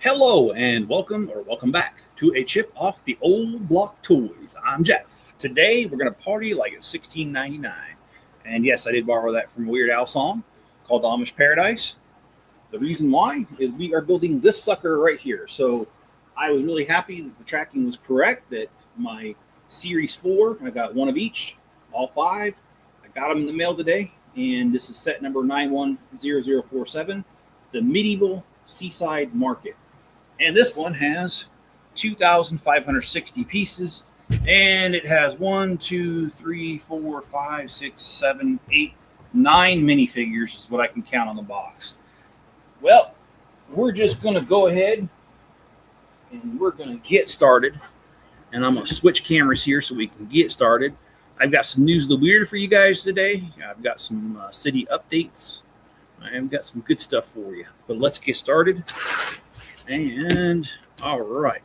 Hello and welcome back to a chip off the old block toys. I'm Jeff. Today we're gonna party like it's 1699. And yes, I did borrow that from a Weird Al song called Amish Paradise. The reason why is we are building this sucker right here. So I was really happy that the tracking was correct, that my Series 4, I got one of each, all 5. I got them in the mail today, and this is set number 910047, the Medieval Seaside Market. And this one has 2,560 pieces, and it has 1, 2, 3, 4, 5, 6, 7, 8, 9 minifigures is what I can count on the box. Well, we're just going to go ahead and we're going to get started. And I'm going to switch cameras here so we can get started. I've got some news of the weird for you guys today. I've got some city updates. I've got some good stuff for you. But let's get started. And all right.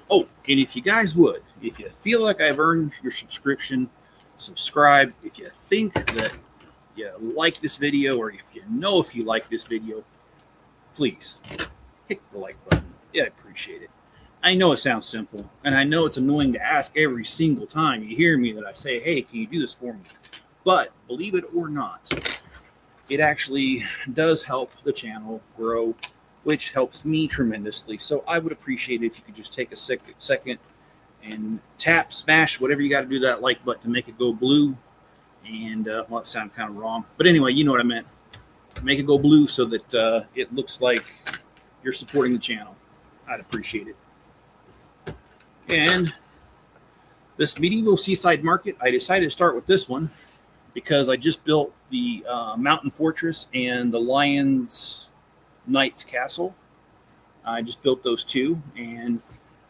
Oh, and if you guys would, if you feel like I've earned your subscription, subscribe. If you think that you like this video, or if you like this video, please hit the like button. Yeah, I appreciate it. I know it sounds simple, and I know it's annoying to ask every single time you hear me that I say, hey, can you do this for me? But believe it or not, it actually does help the channel grow, which helps me tremendously. So I would appreciate it if you could just take a second and smash whatever you got to do that like button to make it go blue. And well, it sounded kind of wrong, but anyway, you know what I meant. Make it go blue so that it looks like you're supporting the channel. I'd appreciate it. And this Medieval Seaside Market, I decided to start with this one because I just built the Mountain Fortress and the Lion's Knight's Castle. I just built those two, and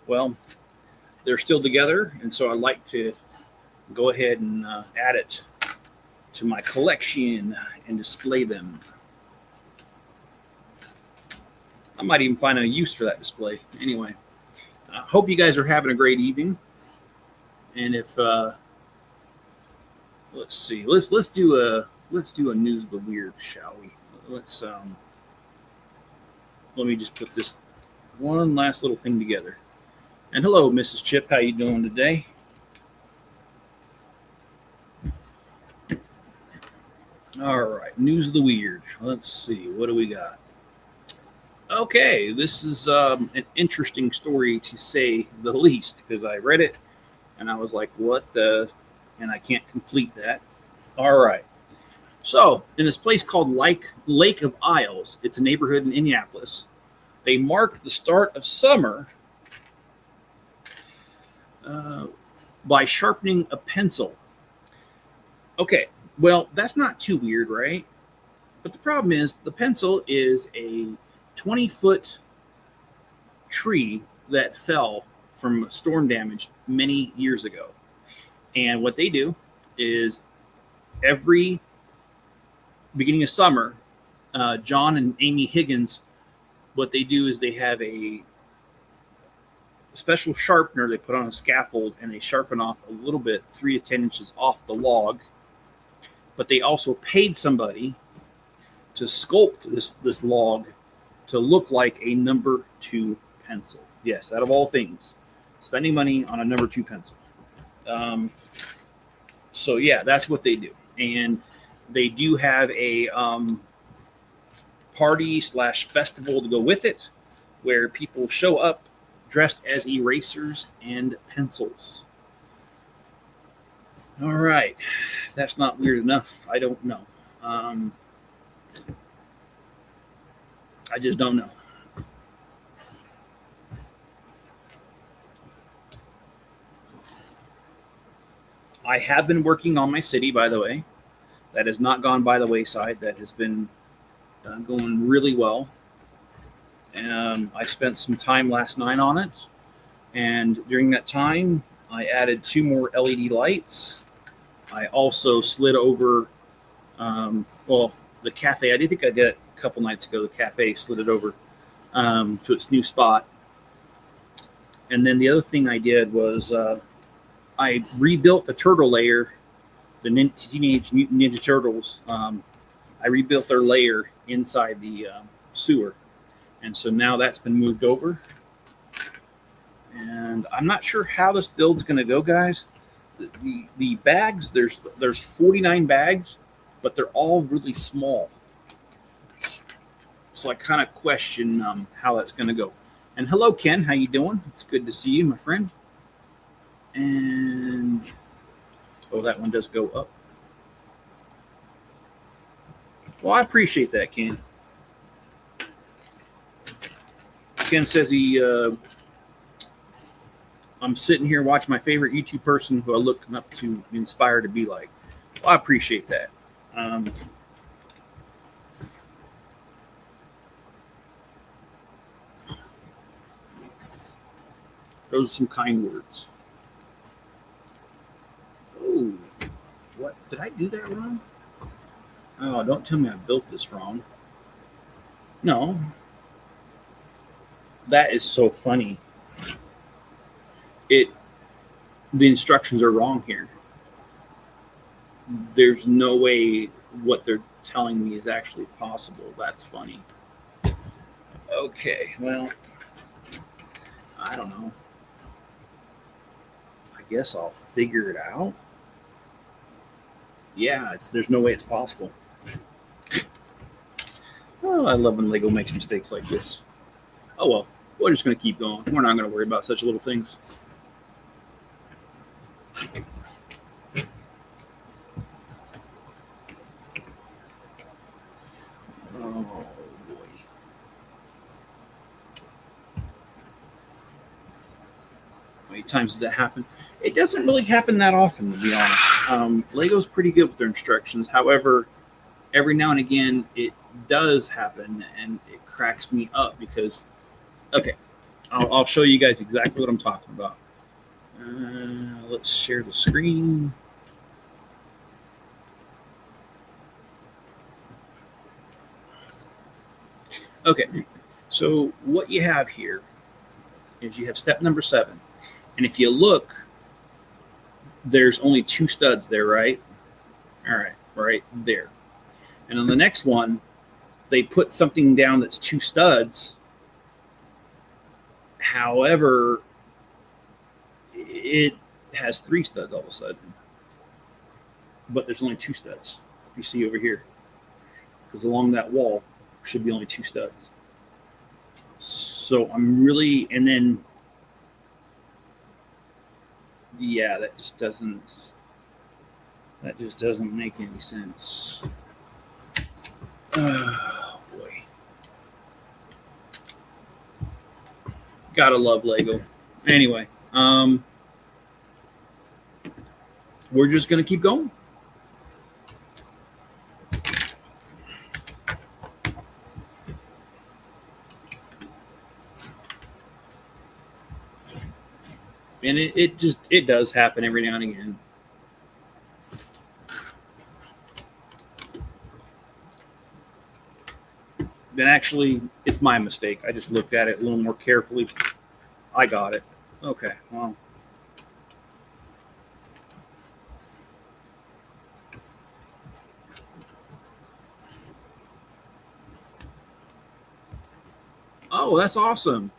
well, they're still together, and so I like to go ahead and add it to my collection and display them. I might even find a use for that display. Anyway, I hope you guys are having a great evening. And if let's see, let's do a news of the weird, shall we? Let's let me just put this one last little thing together. And hello, Mrs. Chip, how you doing today? All right, news of the weird. Let's see, what do we got? Okay, this is an interesting story to say the least, because I read it and I was like, what the? And I can't complete that. All right. So, in this place called Lake of Isles, it's a neighborhood in Indianapolis, they mark the start of summer by sharpening a pencil. Okay, well, that's not too weird, right? But the problem is the pencil is a 20-foot tree that fell from storm damage many years ago. And what they do is every beginning of summer, John and Amy Higgins, what they do is they have a special sharpener they put on a scaffold, and they sharpen off a little bit, 3 to 10 inches off the log. But they also paid somebody to sculpt this log to look like a number 2 pencil. Yes, out of all things, spending money on a number 2 pencil. So yeah, that's what they do. And they do have a party/festival to go with it, where people show up dressed as erasers and pencils. All right, if that's not weird enough, I don't know. I just don't know. I have been working on my city, by the way. That has not gone by the wayside. That has been going really well. I spent some time last night on it. And during that time, I added 2 more LED lights. I also slid over, the cafe. I think I did it a couple nights ago. The cafe slid it over to its new spot. And then the other thing I did was I rebuilt the turtle layer, the Teenage Mutant Ninja Turtles. I rebuilt their layer inside the sewer. And so now that's been moved over. And I'm not sure how this build's going to go, guys. The bags, there's 49 bags, but they're all really small. So I kind of question how that's going to go. And hello, Ken. How you doing? It's good to see you, my friend. And oh, that one does go up. Well, I appreciate that, Ken. Ken says I'm sitting here watching my favorite YouTube person who I look up to, inspired to be like. Well, I appreciate that. Those are some kind words. Oh, what? Did I do that wrong? Oh, don't tell me I built this wrong. No. That is so funny. The instructions are wrong here. There's no way what they're telling me is actually possible. That's funny. Okay, well, I don't know. I guess I'll figure it out. Yeah, there's no way it's possible. Oh, I love when Lego makes mistakes like this. Oh well, we're just going to keep going. We're not going to worry about such little things. Oh boy. How many times does that happen? It doesn't really happen that often, to be honest. Lego's pretty good with their instructions. However, every now and again, it does happen, and it cracks me up because, okay, I'll show you guys exactly what I'm talking about. Let's share the screen. Okay, so what you have here is you have step number 7. And if you look, there's only 2 studs there, right? All right, right there. And on the next one, they put something down that's 2 studs. However, it has 3 studs all of a sudden. But there's only 2 studs. You see over here. Because along that wall should be only 2 studs. So I'm really, and then, yeah, that just doesn't make any sense. Oh boy. Gotta love Lego. Anyway, we're just gonna keep going. And it does happen every now and again. Then actually, it's my mistake. I just looked at it a little more carefully. I got it. Okay, well. Oh, that's awesome.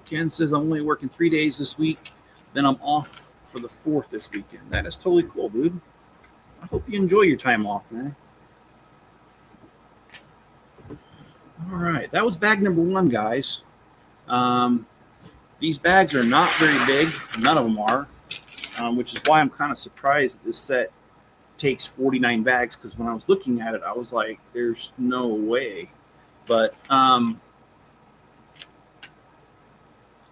Ken says I'm only working 3 days this week. Then I'm off for the 4th this weekend. That is totally cool, dude. I hope you enjoy your time off, man. All right, that was bag number 1, guys. These bags are not very big. None of them are, which is why I'm kind of surprised that this set takes 49 bags, because when I was looking at it, I was like, there's no way. But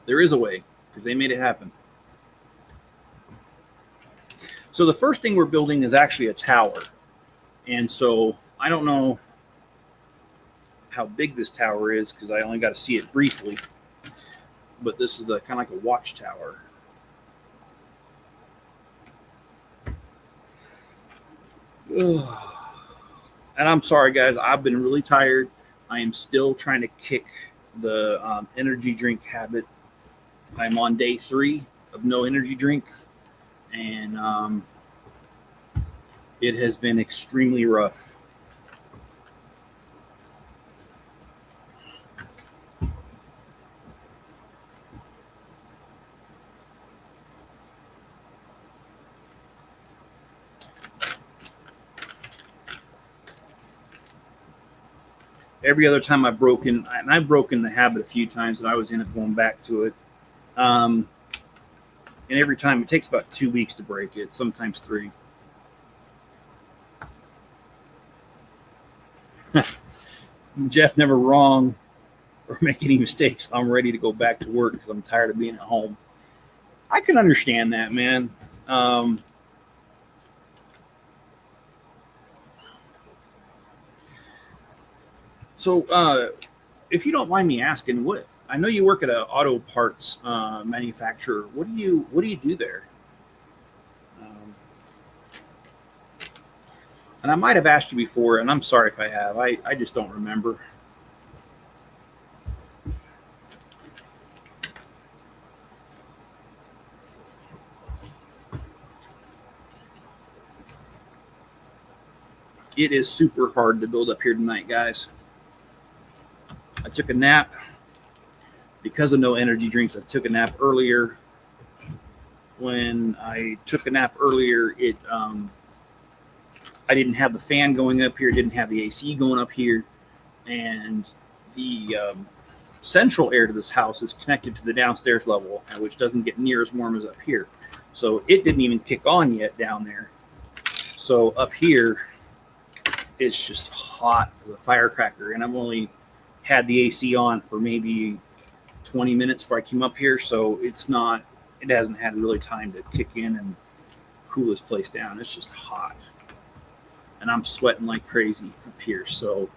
there is a way, because they made it happen. So the first thing we're building is actually a tower. And so I don't know how big this tower is because I only got to see it briefly. But this is kind of like a watchtower. Ugh. And I'm sorry, guys. I've been really tired. I am still trying to kick the energy drink habit. I'm on day 3 of no energy drink. And it has been extremely rough. Every other time I've broken, and I've broken the habit a few times, and I always end up going back to it. And every time it takes about 2 weeks to break it, sometimes 3. Jeff, never wrong or make any mistakes. I'm ready to go back to work because I'm tired of being at home. I can understand that, man. So, if you don't mind me asking, what I know you work at an auto parts manufacturer. What do you do there? Um, and I might have asked you before, and I'm sorry if I have. I just don't remember. It is super hard to build up here tonight, guys. I took a nap because of no energy drinks. I took a nap earlier. When I took a nap earlier, I didn't have the fan going up here, didn't have the AC going up here, and the central air to this house is connected to the downstairs level, which doesn't get near as warm as up here. So it didn't even kick on yet down there. So up here, it's just hot as a firecracker, and I've only had the AC on for maybe 20 minutes before I came up here, so it hasn't had really time to kick in and cool this place down. It's just hot, and I'm sweating like crazy up here. So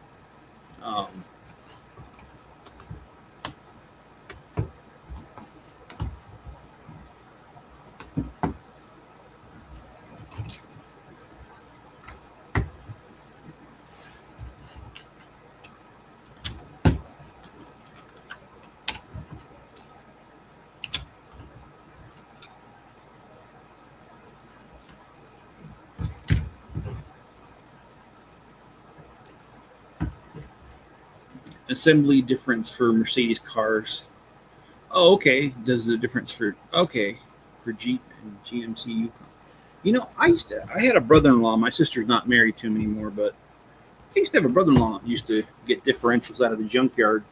assembly difference for Mercedes cars. Oh, okay. Does the difference for Jeep and GMC Yukon? You know, I had a brother-in-law. My sister's not married to him anymore, but I used to have a brother-in-law that used to get differentials out of the junkyard,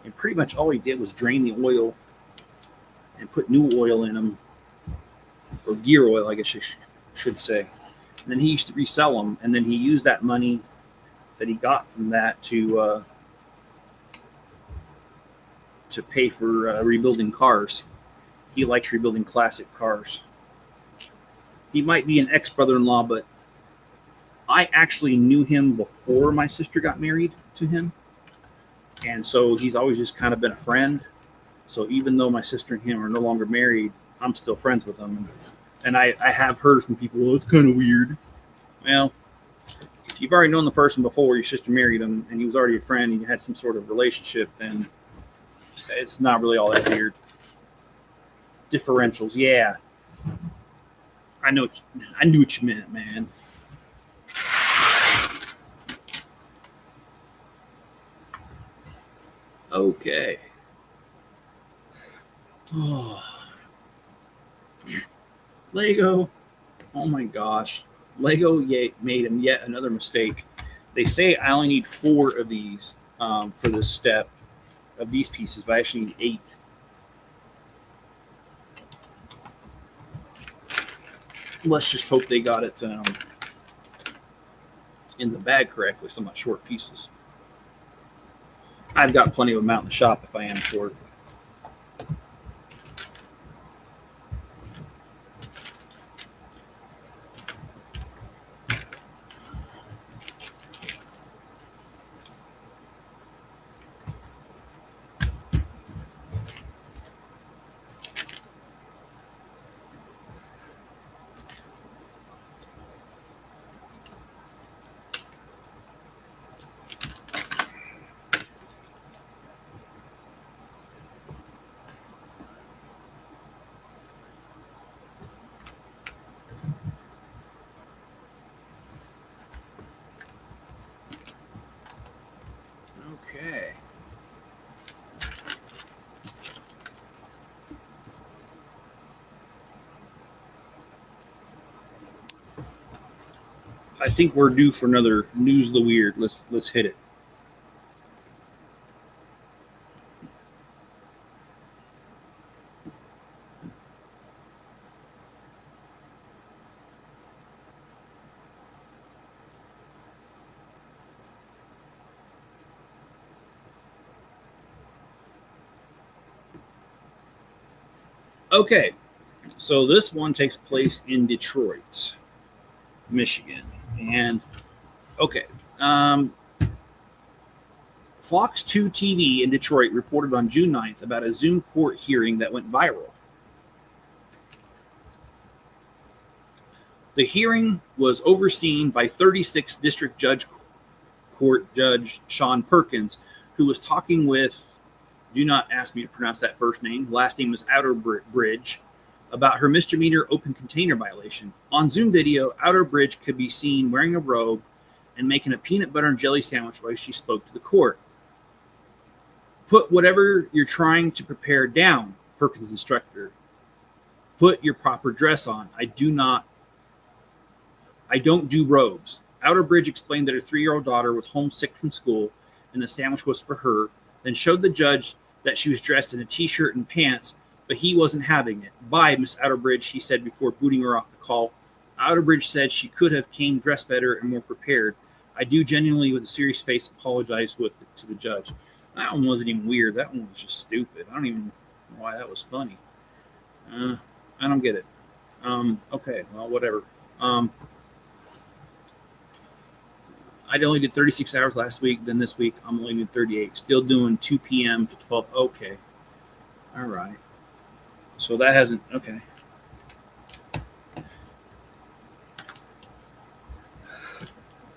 and pretty much all he did was drain the oil and put new oil in them, or gear oil, I guess you should say. And then he used to resell them, and then he used that money that he got from that to pay for rebuilding cars. He likes rebuilding classic cars. He might be an ex-brother-in-law, but I actually knew him before my sister got married to him. And so he's always just kind of been a friend. So even though my sister and him are no longer married, I'm still friends with him. And I have heard from people, well, it's kind of weird. Well, if you've already known the person before your sister married him and he was already a friend and you had some sort of relationship, then it's not really all that weird. Differentials, yeah. I knew what you meant, man. Okay. Oh. Lego. Oh my gosh. Lego made him yet another mistake. They say I only need 4 of these for this step of these pieces, but I actually need 8. Let's just hope they got it in the bag correctly, so I'm not short pieces. I've got plenty of them out in the shop if I am short. Okay. I think we're due for another News the Weird. Let's hit it. Okay, so this one takes place in Detroit, Michigan. And okay, Fox 2 TV in Detroit reported on June 9th about a Zoom court hearing that went viral. The hearing was overseen by 36th District Court Judge Sean Perkins, who was talking with, do not ask me to pronounce that first name, last name was Outerbridge, about her misdemeanor open container violation. On Zoom video, Outerbridge could be seen wearing a robe and making a peanut butter and jelly sandwich while she spoke to the court. Put whatever you're trying to prepare down, Perkins instructed her. Put your proper dress on. I don't do robes. Outerbridge explained that her 3-year-old daughter was homesick from school and the sandwich was for her, then showed the judge that she was dressed in a t-shirt and pants, but he wasn't having it. Bye, Miss Outerbridge, he said before booting her off the call. Outerbridge said she could have came dressed better and more prepared. I do genuinely, with a serious face, apologize to the judge. That one wasn't even weird. That one was just stupid. I don't even know why that was funny. I don't get it. Okay, well, whatever. I only did 36 hours last week. Then this week, I'm only doing 38. Still doing 2 p.m. to 12. Okay. All right. So that hasn't, okay.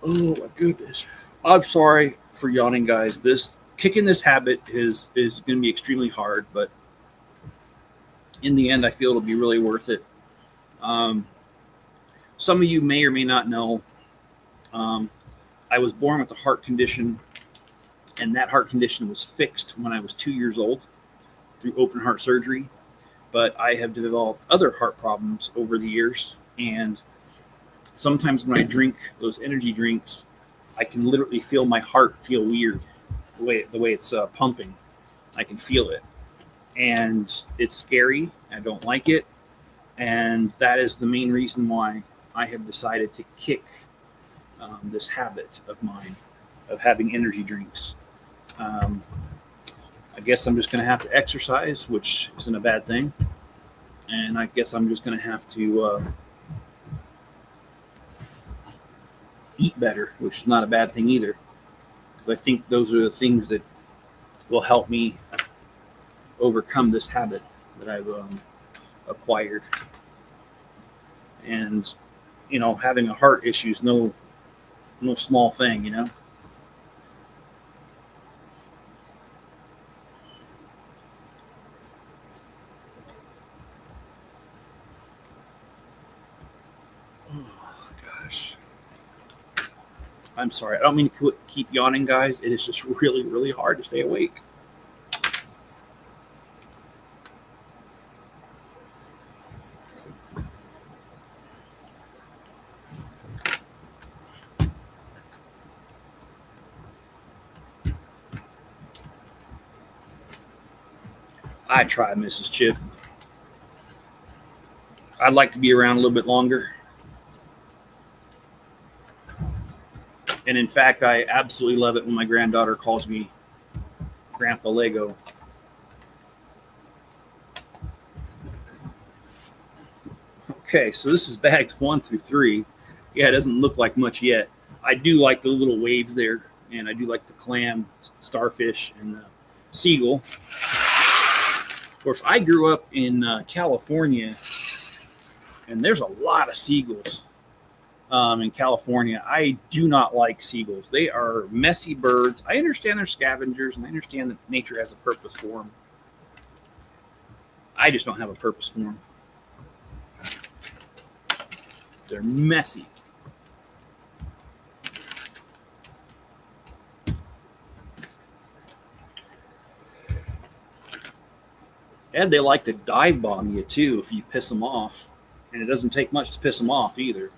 Oh, my goodness. I'm sorry for yawning, guys. Kicking this habit is going to be extremely hard, but in the end, I feel it'll be really worth it. Some of you may or may not know, I was born with a heart condition, and that heart condition was fixed when I was 2 years old through open heart surgery. But I have developed other heart problems over the years, and sometimes when I drink those energy drinks, I can literally feel my heart feel weird, the way it's pumping. I can feel it, and it's scary. I don't like it, and that is the main reason why I have decided to kick this habit of mine of having energy drinks. I guess I'm just going to have to exercise, which isn't a bad thing. And I guess I'm just going to have to eat better, which is not a bad thing either. Because I think those are the things that will help me overcome this habit that I've acquired. And, having a heart issue is no small thing, I'm sorry. I don't mean to keep yawning, guys. It is just really, really hard to stay awake. I try, Mrs. Chip. I'd like to be around a little bit longer. And in fact, I absolutely love it when my granddaughter calls me Grandpa Lego. Okay, so this is bags 1 through 3. Yeah, it doesn't look like much yet. I do like the little waves there, and I do like the clam, starfish, and the seagull. Of course, I grew up in California, and there's a lot of seagulls. In California, I do not like seagulls. They are messy birds. I understand they're scavengers, and I understand that nature has a purpose for them. I just don't have a purpose for them. They're messy. And they like to dive bomb you, too, if you piss them off. And it doesn't take much to piss them off, either.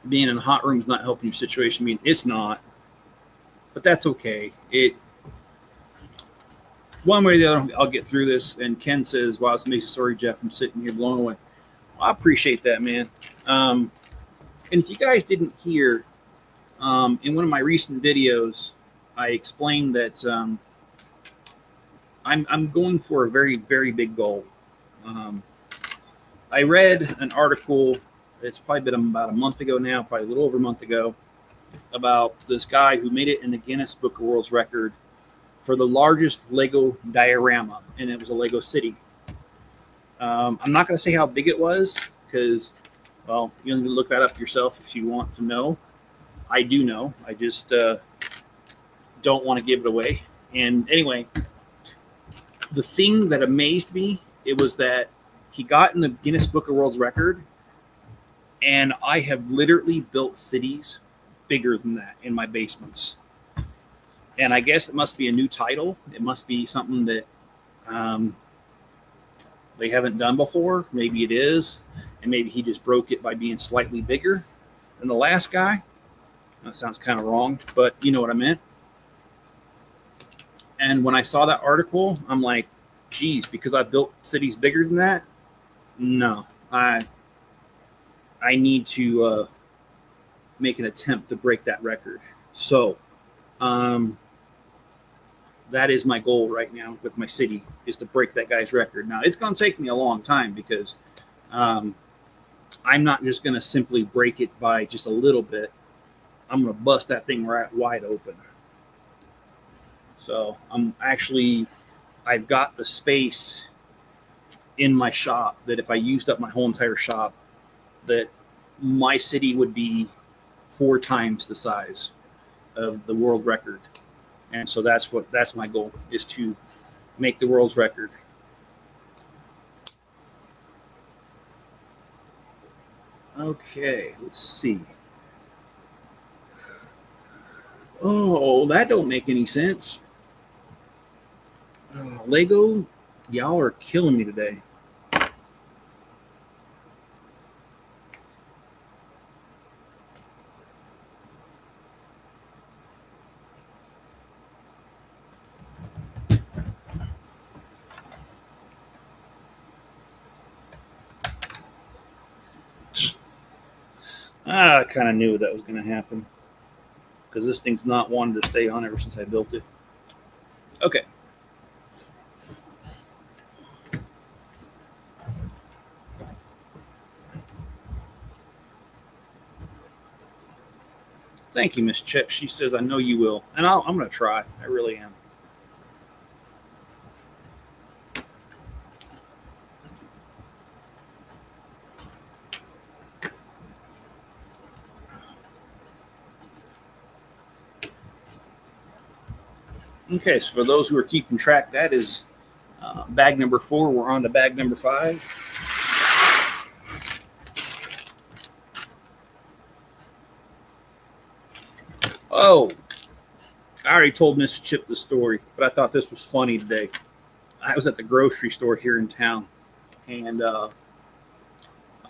Being in a hot room is not helping your situation. I mean, it's not. But that's okay. One way or the other, I'll get through this. And Ken says, wow, it's an amazing story, Jeff. I'm sitting here blown away. I appreciate that, man. And if you guys didn't hear, in one of my recent videos, I explained that I'm going for a very, very big goal. I read an article, it's probably been about a month ago now, probably a little over a month ago, about this guy who made it in the Guinness Book of World Record for the largest Lego diorama, and it was a Lego city. I'm not going to say how big it was because, well, you need to look that up yourself if you want to know. I do know. I just don't want to give it away. And anyway, the thing that amazed me, it was that he got in the Guinness Book of World Record, and I have literally built cities bigger than that in my basements. And I guess it must be a new title. It must be something that they haven't done before. Maybe it is. And maybe he just broke it by being slightly bigger than the last guy. That sounds kind of wrong, but you know what I meant. And when I saw that article, I'm like, geez, because I built cities bigger than that? No, I need to make an attempt to break that record. So that is my goal right now with my city, is to break that guy's record. Now, it's going to take me a long time because I'm not just going to simply break it by just a little bit. I'm going to bust that thing right wide open. So I've got the space in my shop that if I used up my whole entire shop, that my city would be 4 times the size of the world record. And so that's my goal, is to make the world's record. Okay, let's see. Oh, that don't make any sense. Oh, Lego, y'all are killing me today. I kind of knew that was going to happen because this thing's not wanted to stay on ever since I built it. Okay. Thank you, Miss Chip. She says, I know you will. And I'm going to try. I really am. Okay, so for those who are keeping track, that is bag number 4. We're on to bag number 5. Oh, I already told Miss Chip the story, but I thought this was funny today. I was at the grocery store here in town, and I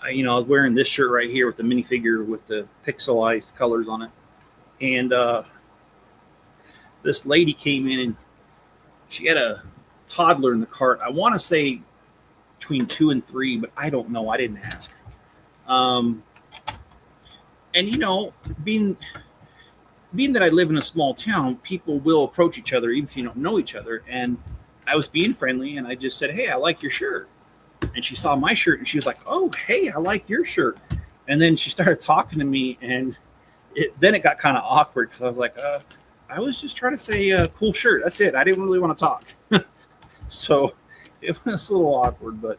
was wearing this shirt right here with the minifigure with the pixelized colors on it, and this lady came in and she had a toddler in the cart. I want to say between 2 and 3, but I don't know. I didn't ask. And being that I live in a small town, people will approach each other even if you don't know each other. And I was being friendly, and I just said, "Hey, I like your shirt." And she saw my shirt, and she was like, "Oh, hey, I like your shirt." And then she started talking to me, and then it got kind of awkward because I was like, I was just trying to say cool shirt. That's it. I didn't really want to talk. So it was a little awkward, but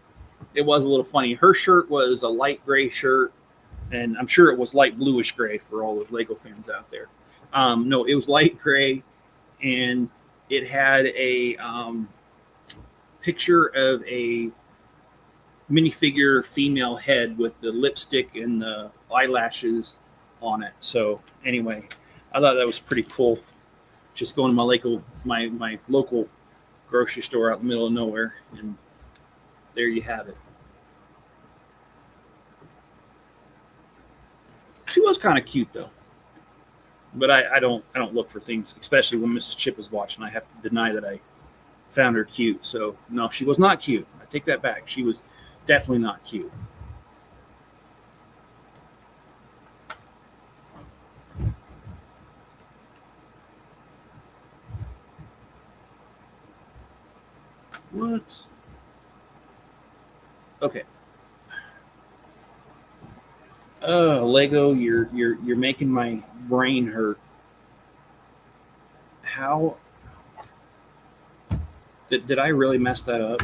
it was a little funny. Her shirt was a light gray shirt, and I'm sure it was light bluish gray for all those Lego fans out there. No, it was light gray, and it had a picture of a minifigure female head with the lipstick and the eyelashes on it. So anyway, I thought that was pretty cool. Just going to my local grocery store out in the middle of nowhere, and there you have it. She was kind of cute though, but I don't look for things, especially when Mrs. Chip is watching. I have to deny that I found her cute. So no, she was not cute. I take that back. She was definitely not cute. What? Okay. Lego, you're making my brain hurt. How did I really mess that up?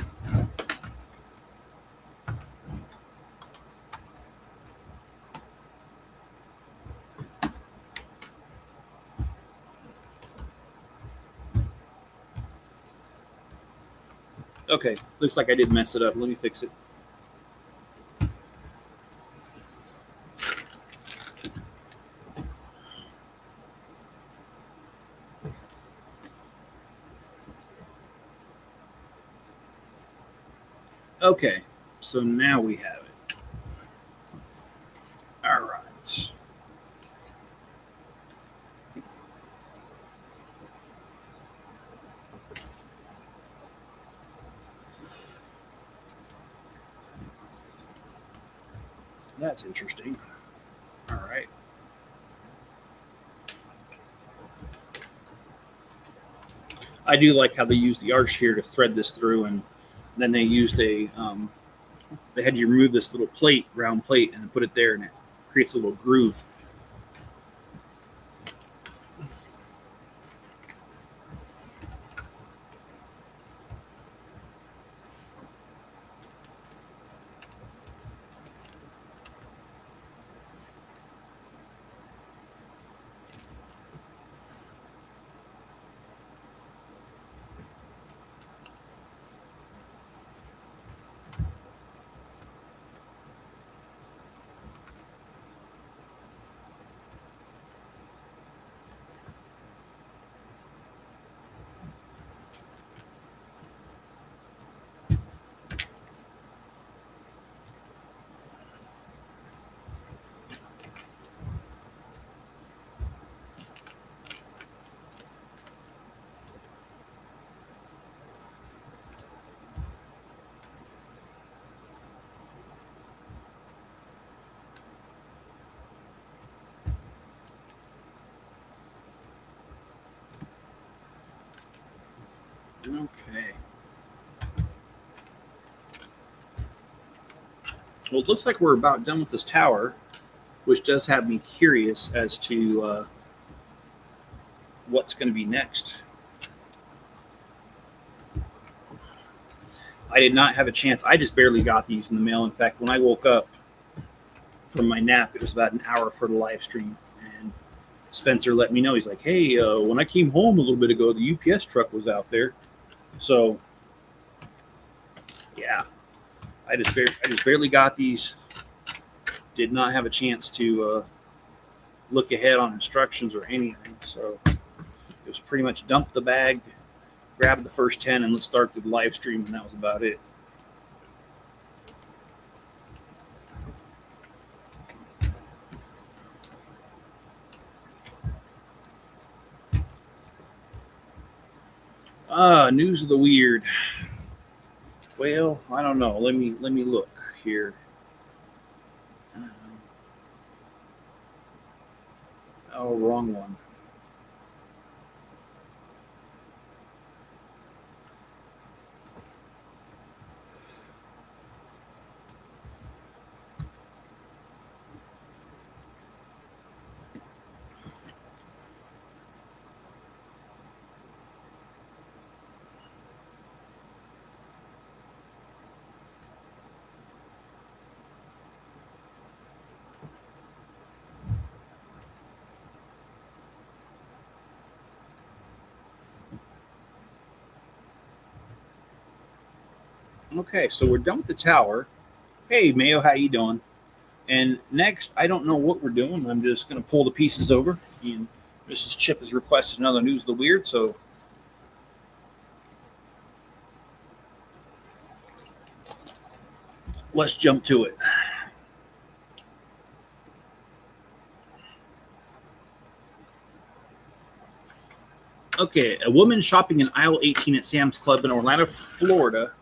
Okay, looks like I did mess it up. Let me fix it. Okay, so now we have it. All right. That's interesting. All right. I do like how they use the arch here to thread this through, and then they used they had you remove this little plate, round plate, and put it there, and it creates a little groove. Okay. Well, it looks like we're about done with this tower, which does have me curious as to what's going to be next. I did not have a chance. I just barely got these in the mail. In fact, when I woke up from my nap, it was about an hour for the live stream. And Spencer let me know. He's like, hey, when I came home a little bit ago, the UPS truck was out there. So, yeah, I just barely got these. Did not have a chance to look ahead on instructions or anything. So it was pretty much dump the bag, grab the first 10, and let's start the live stream. And that was about it. News of the weird. Well, I don't know. Let me look here. Oh, wrong one. Okay, so we're done with the tower. Hey, Mayo, how you doing? And next, I don't know what we're doing. I'm just going to pull the pieces over. And Mrs. Chip has requested another News of the Weird, so let's jump to it. Okay, a woman shopping in aisle 18 at Sam's Club in Orlando, Florida.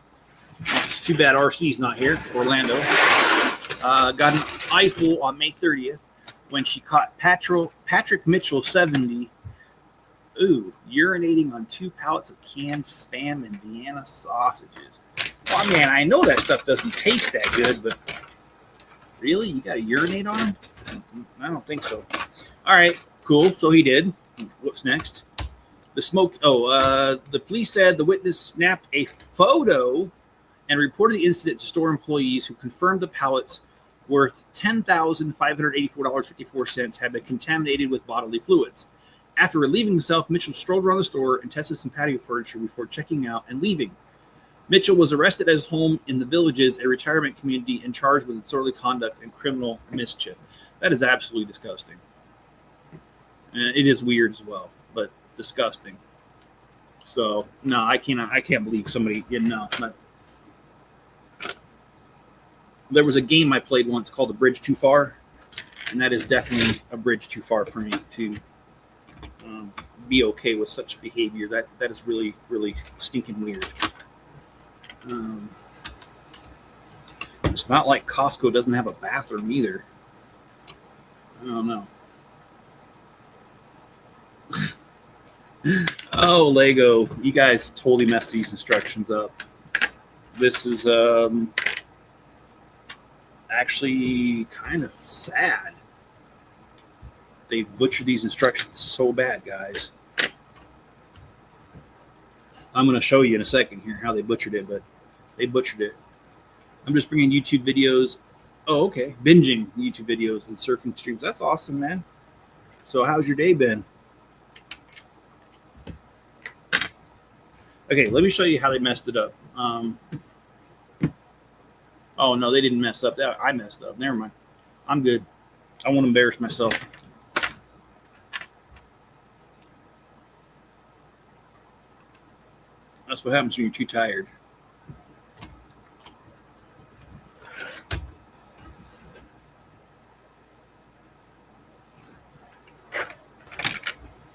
It's too bad RC's not here. Orlando got an eyeful on May 30th when she caught Patrick Mitchell, 70, Ooh, urinating on 2 pallets of canned Spam and Vienna sausages. Well, man, I know that stuff doesn't taste that good, but really? You got to urinate on them? I don't think so. All right, cool. So he did. What's next? The police said the witness snapped a photo and reported the incident to store employees, who confirmed the pallets worth $10,584.54 had been contaminated with bodily fluids. After relieving himself, Mitchell strolled around the store and tested some patio furniture before checking out and leaving. Mitchell was arrested at his home in the Villages, a retirement community, and charged with disorderly conduct and criminal mischief. That is absolutely disgusting. And it is weird as well, but disgusting. So no, I can't believe somebody. No. There was a game I played once called A Bridge Too Far, and that is definitely a bridge too far for me to be okay with such behavior. That is really, really stinking weird. It's not like Costco doesn't have a bathroom either. I don't know. Oh, Lego, you guys totally messed these instructions up. This is actually kind of sad. They butchered these instructions so bad, guys. I'm going to show you in a second here how they butchered it, but they butchered it. I'm just bringing YouTube videos. Oh, okay. Binging YouTube videos and surfing streams. That's awesome, man. So how's your day been? Okay, let me show you how they messed it up. Oh, no, they didn't mess up. I messed up. Never mind. I'm good. I won't embarrass myself. That's what happens when you're too tired.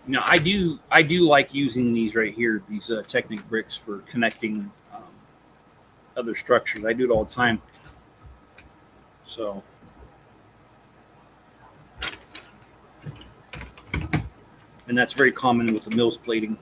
Now, I do like using these right here, these Technic bricks for connecting other structures. I do it all the time. So, and that's very common with the Mills plating.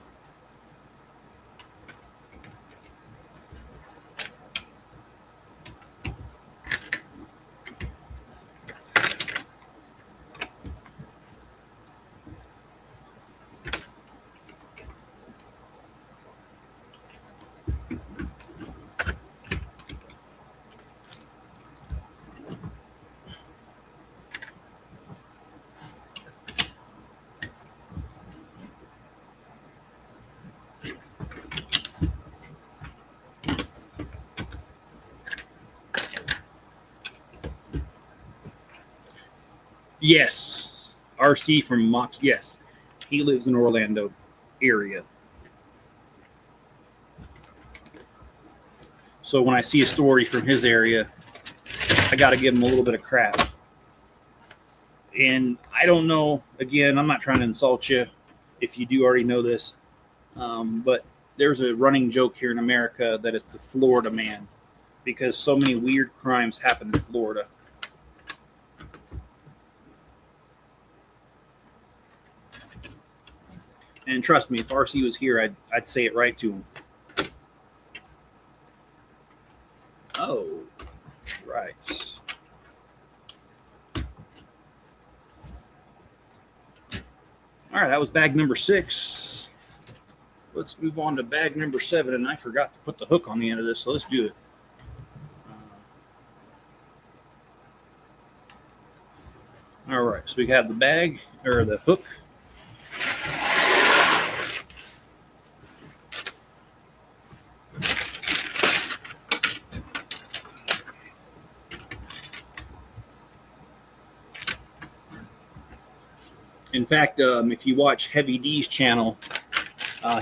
Yes, RC from Mox. Yes, he lives in Orlando area. So when I see a story from his area, I got to give him a little bit of crap. And I don't know, again, I'm not trying to insult you if you do already know this, but there's a running joke here in America that it's the Florida man, because so many weird crimes happen in Florida. And trust me, if RC was here, I'd say it right to him. Oh, right. All right, that was bag number 6. Let's move on to bag number 7, and I forgot to put the hook on the end of this, so let's do it. All right, so we have the bag, or the hook. In fact, if you watch Heavy D's channel,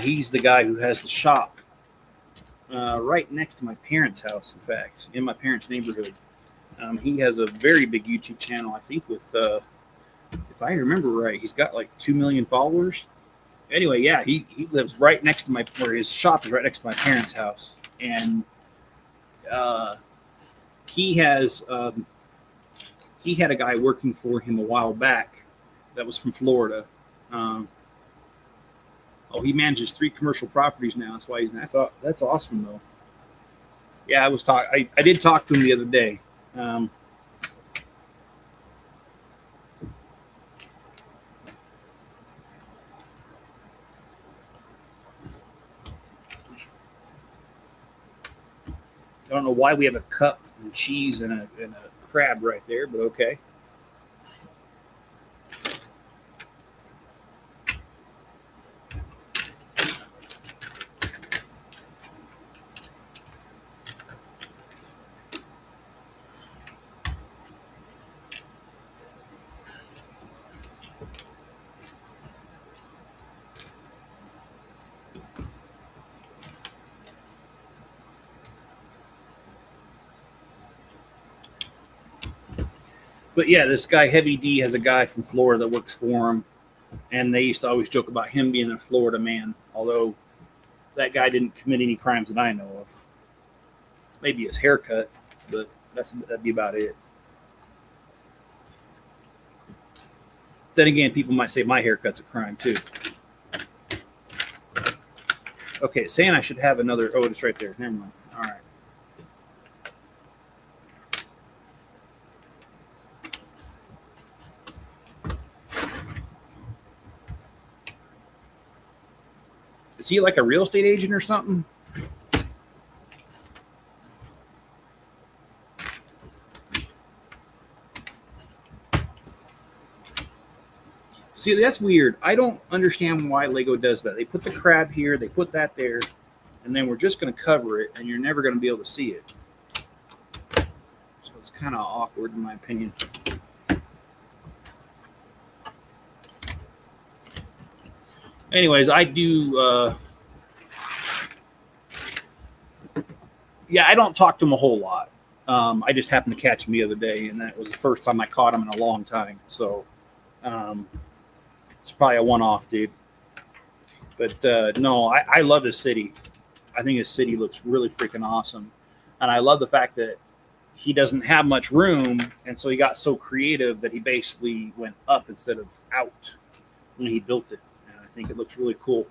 he's the guy who has the shop right next to my parents' house, in fact, in my parents' neighborhood. He has a very big YouTube channel, I think, with, if I remember right, he's got like 2 million followers. Anyway, yeah, he lives right next to or his shop is right next to my parents' house. And he had a guy working for him a while back that was from Florida. Oh, he manages 3 commercial properties now. That's why he's. I thought that's awesome though. Yeah, I did talk to him the other day. I don't know why we have a cup and cheese and a crab right there, but okay. But yeah, this guy Heavy D has a guy from Florida that works for him, and they used to always joke about him being a Florida man, although that guy didn't commit any crimes that I know of. Maybe his haircut, but that'd be about it. Then again, people might say my haircut's a crime too. Okay, saying I should have another. Oh, it's right there. Never mind. All right. Is he like a real estate agent or something? See, that's weird. I don't understand why Lego does that. They put the crab here, they put that there, and then we're just going to cover it, and you're never going to be able to see it. So it's kind of awkward, in my opinion. Anyways, I do. Yeah, I don't talk to him a whole lot. I just happened to catch him the other day, and that was the first time I caught him in a long time. So it's probably a one-off, dude. But no, I love his city. I think his city looks really freaking awesome. And I love the fact that he doesn't have much room, and so he got so creative that he basically went up instead of out when he built it. And I think it looks really cool.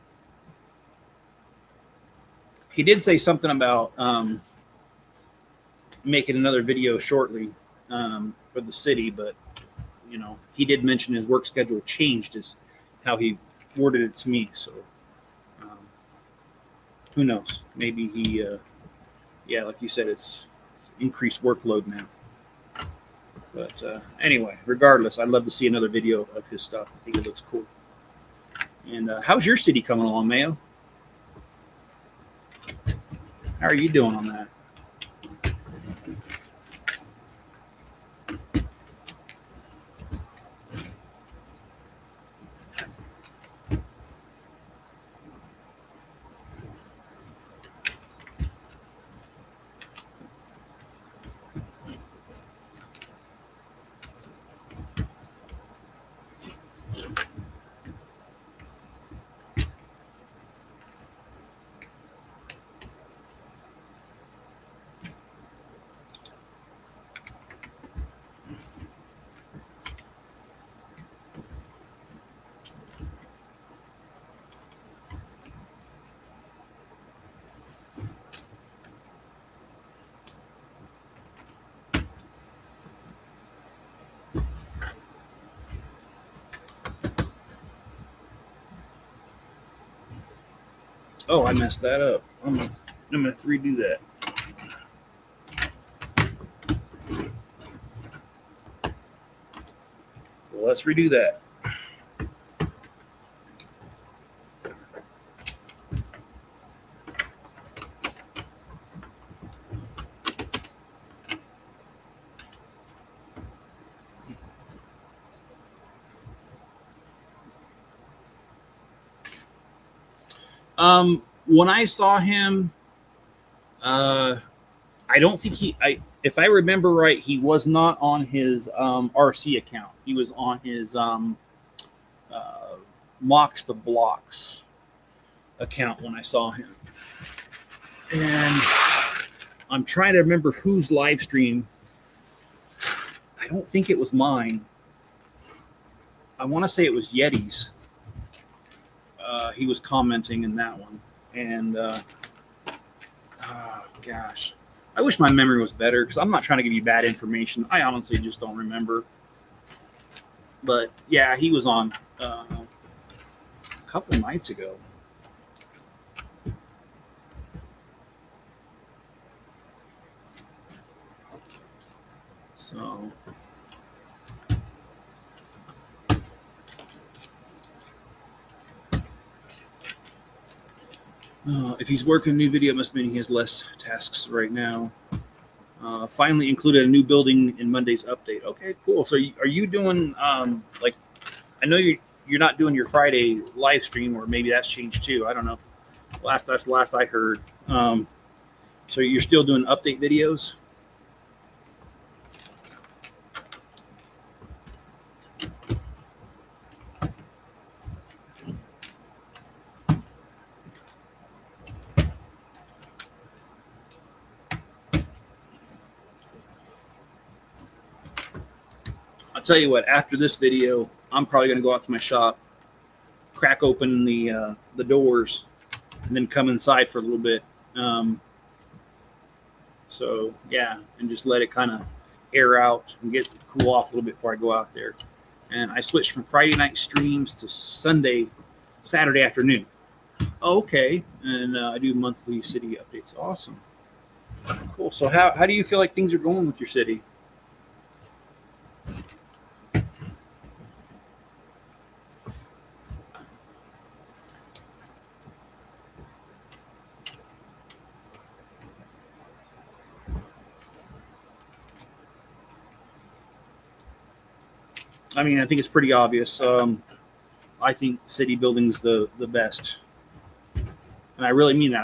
He did say something about making another video shortly for the city, but you know, he did mention his work schedule changed, is how he worded it to me. So who knows? Maybe he, yeah, like you said, it's increased workload now. But anyway, regardless, I'd love to see another video of his stuff. I think it looks cool. And how's your city coming along, Mayo? How are you doing on that? Oh, I messed that up. I'm gonna have to redo that. Well, let's redo that. When I saw him, I don't think if I remember right, he was not on his RC account. He was on his Mocks the Blocks account when I saw him. And I'm trying to remember whose live stream. I don't think it was mine. I want to say it was Yeti's. he was commenting in that one. And oh, gosh, I wish my memory was better because I'm not trying to give you bad information. I honestly just don't remember. But yeah, he was on a couple of nights ago. So if he's working a new video, it must mean he has less tasks right now. Finally included a new building in Monday's update. Okay, cool. So are you doing like, I know you're not doing your Friday live stream, or maybe that's changed too. I don't know. That's the last I heard. So you're still doing update videos? I'll tell you what, after this video, I'm probably going to go out to my shop, crack open the doors, and then come inside for a little bit. So yeah, and just let it kind of air out and get cool off a little bit before I go out there. And I switched from Friday night streams to Saturday afternoon. Okay, and I do monthly city updates. Awesome, cool. So how do you feel like things are going with your city? I mean, I think it's pretty obvious. I think city building's the best, and I really mean that.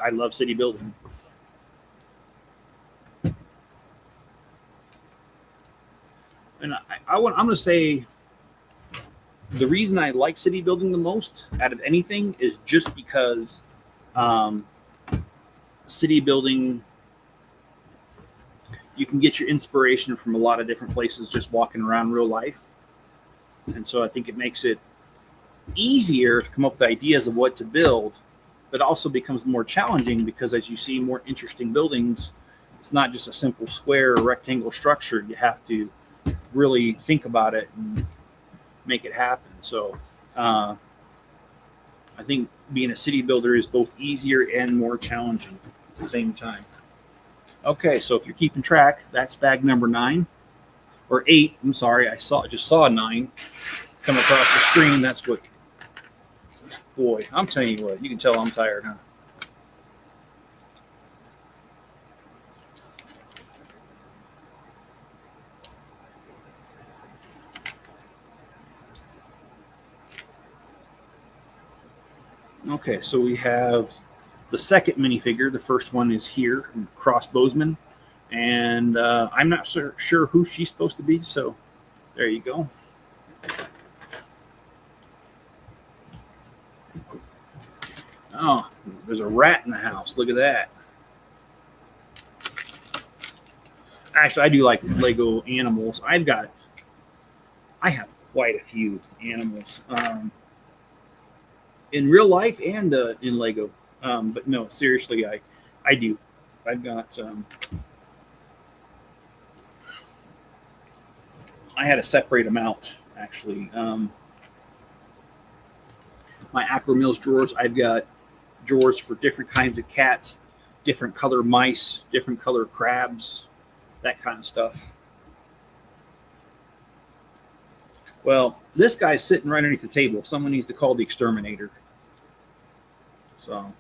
I love city building. And I'm going to say the reason I like city building the most out of anything is just because city building, you can get your inspiration from a lot of different places just walking around real life. And so I think it makes it easier to come up with ideas of what to build, but also becomes more challenging because as you see more interesting buildings, it's not just a simple square or rectangle structure. You have to really think about it and make it happen. So I think being a city builder is both easier and more challenging at the same time. Okay, so if you're keeping track, that's bag number 9 or 8. I'm sorry, I just saw 9 come across the screen. That's what. Boy, I'm telling you what, you can tell I'm tired, huh? Okay, so we have the second minifigure. The first one is here, Crossbowsman. And I'm not sure who she's supposed to be, so there you go. Oh, there's a rat in the house. Look at that. Actually, I do like Lego animals. I have quite a few animals in real life and in Lego. But no, seriously, I do. I've got. I had to separate them out, actually. My Akro-Mils drawers, I've got drawers for different kinds of cats, different color mice, different color crabs, that kind of stuff. Well, this guy's sitting right underneath the table. Someone needs to call the exterminator. So.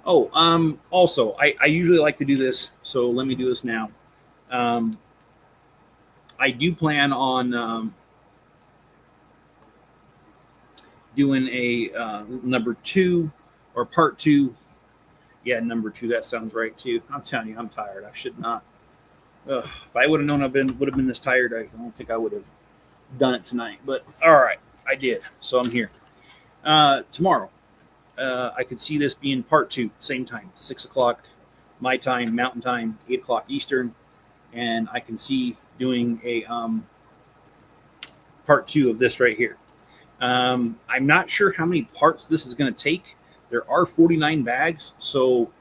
Oh, also, I usually like to do this, so let me do this now. I do plan on doing a number 2 or part 2. Yeah, number 2. That sounds right too. I'm telling you, I'm tired. I should not. If I would have known would have been this tired, I don't think I would have done it tonight. But all right, I did. So I'm here. Tomorrow, I could see this being part 2, same time, 6 o'clock my time, Mountain Time, 8 o'clock Eastern, and I can see doing a part 2 of this right here. I'm not sure how many parts this is going to take. There are 49 bags, so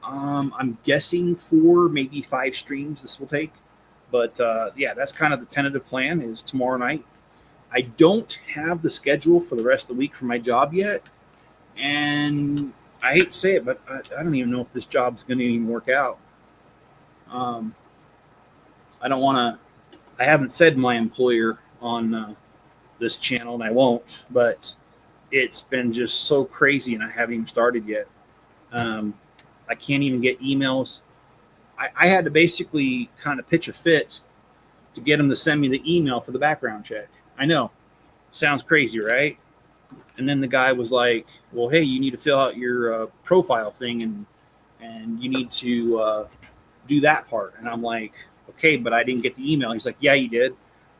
I'm guessing 4, maybe 5 streams this will take. But yeah, that's kind of the tentative plan is tomorrow night. I don't have the schedule for the rest of the week for my job yet. And I hate to say it, but I don't even know if this job's going to even work out. I don't want to, I haven't said my employer on this channel, and I won't, but it's been just so crazy, and I haven't even started yet. I can't even get emails. I had to basically kind of pitch a fit to get them to send me the email for the background check. I know. Sounds crazy, right? And then the guy was like, well, hey, you need to fill out your profile thing, and you need to do that part. And I'm like, okay, but I didn't get the email. He's like, yeah, you did.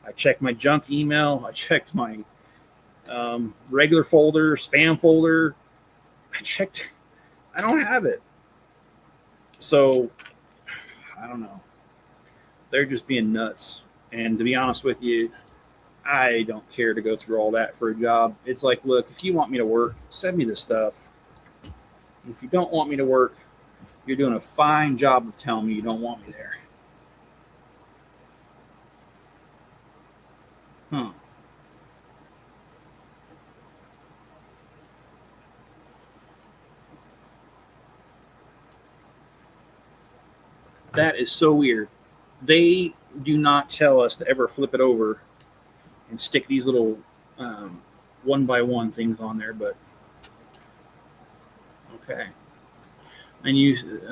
I checked my junk email. I checked my regular folder, spam folder. I checked. I don't have it. So, I don't know. They're just being nuts. And to be honest with you, I don't care to go through all that for a job. It's like, look, if you want me to work, send me the stuff. If you don't want me to work, you're doing a fine job of telling me you don't want me there. Huh. That is so weird. They do not tell us to ever flip it over and stick these little one by one things on there, but okay. And you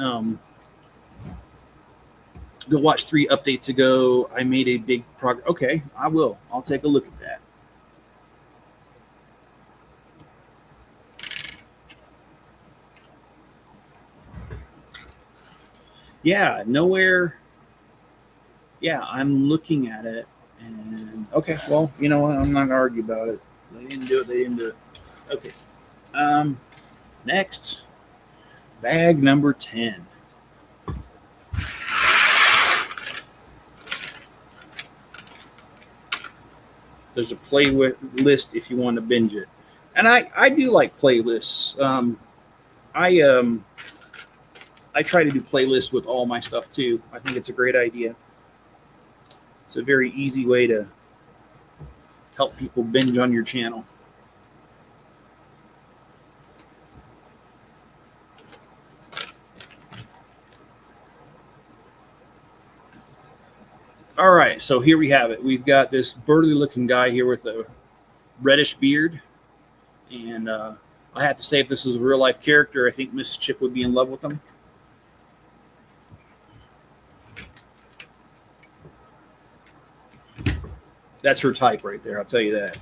go watch 3 updates ago. I made a big progress. Okay, I will. I'll take a look at that. Yeah, nowhere. Yeah, I'm looking at it, and okay. Well, you know what? I'm not gonna argue about it. They didn't do it. They didn't do it. Okay. Next, bag number 10. There's a playlist if you want to binge it, and I do like playlists. I try to do playlists with all my stuff too. I think it's a great idea. It's a very easy way to help people binge on your channel. All right, so here we have it. We've got this burly looking guy here with a reddish beard. And I have to say, if this was a real life character, I think Miss Chip would be in love with him. That's her type right there, I'll tell you that.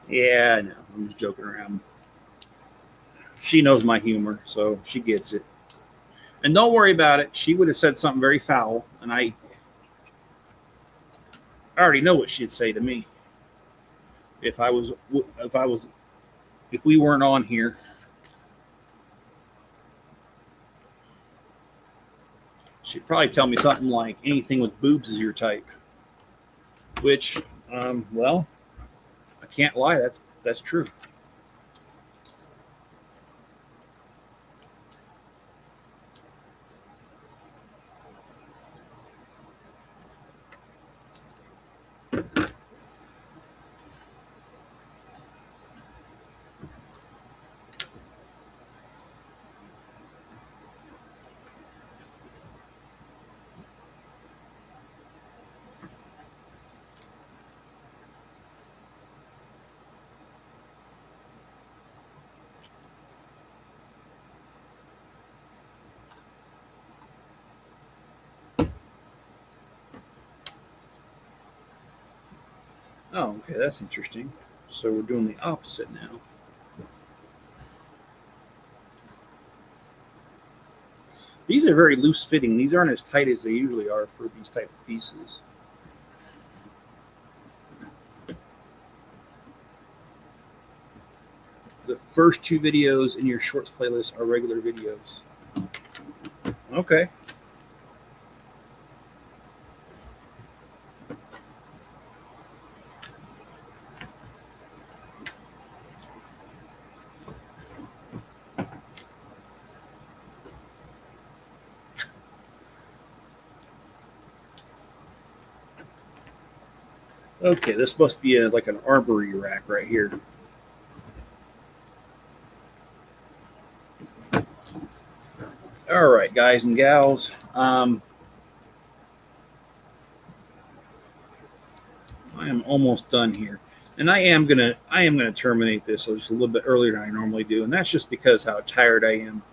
Yeah, I know. I'm just joking around. She knows my humor, so she gets it. And don't worry about it. She would have said something very foul, and I already know what she'd say to me if we weren't on here. She'd probably tell me something like, anything with boobs is your type. Which, well, I can't lie. That's true. Oh, okay, that's interesting. So we're doing the opposite now. These are very loose fitting. These aren't as tight as they usually are for these type of pieces. first 2 videos in your shorts playlist are regular videos. Okay. Okay, this must be like an armory rack right here. All right, guys and gals. I am almost done here, and I am gonna terminate this just a little bit earlier than I normally do, and that's just because how tired I am.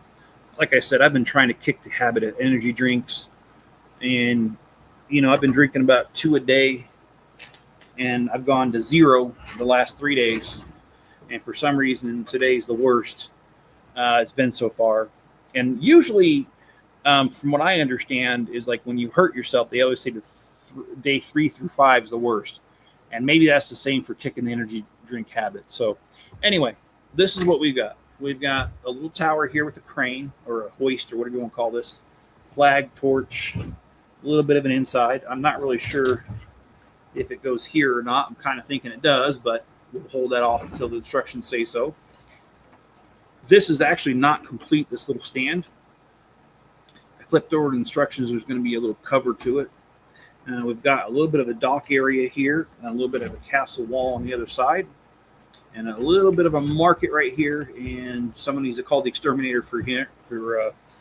Like I said, I've been trying to kick the habit of energy drinks, and I've been drinking about 2 a day, and I've gone to 0 the last 3 days, and for some reason today's the worst it's been so far. And usually, from what I understand, is like when you hurt yourself, they always say day 3 through 5 is the worst. And maybe that's the same for kicking the energy drink habit. So anyway, this is what we've got. We've got a little tower here with a crane or a hoist or whatever you want to call this. Flag, torch, a little bit of an inside. I'm not really sure if it goes here or not. I'm kind of thinking it does, but we'll hold that off until the instructions say so. This is actually not complete, this little stand. I flipped over the instructions. There's going to be a little cover to it. We've got a little bit of a dock area here, and a little bit of a castle wall on the other side, and a little bit of a market right here. And someone needs to call the exterminator for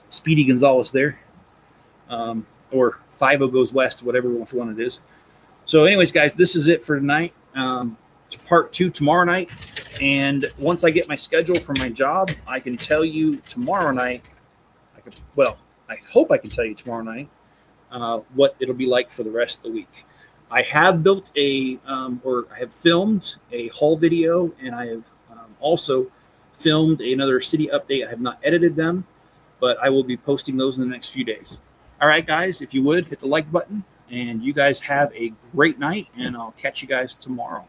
Speedy Gonzalez there, or 50 goes west, whatever which one it is. So anyways, guys, this is it for tonight. It's part 2 tomorrow night. And once I get my schedule for my job, I can tell you tomorrow night. I hope I can tell you tomorrow night what it'll be like for the rest of the week. I have built I have filmed a haul video, and I have also filmed another city update. I have not edited them, but I will be posting those in the next few days. All right, guys, if you would, hit the like button, and you guys have a great night, and I'll catch you guys tomorrow.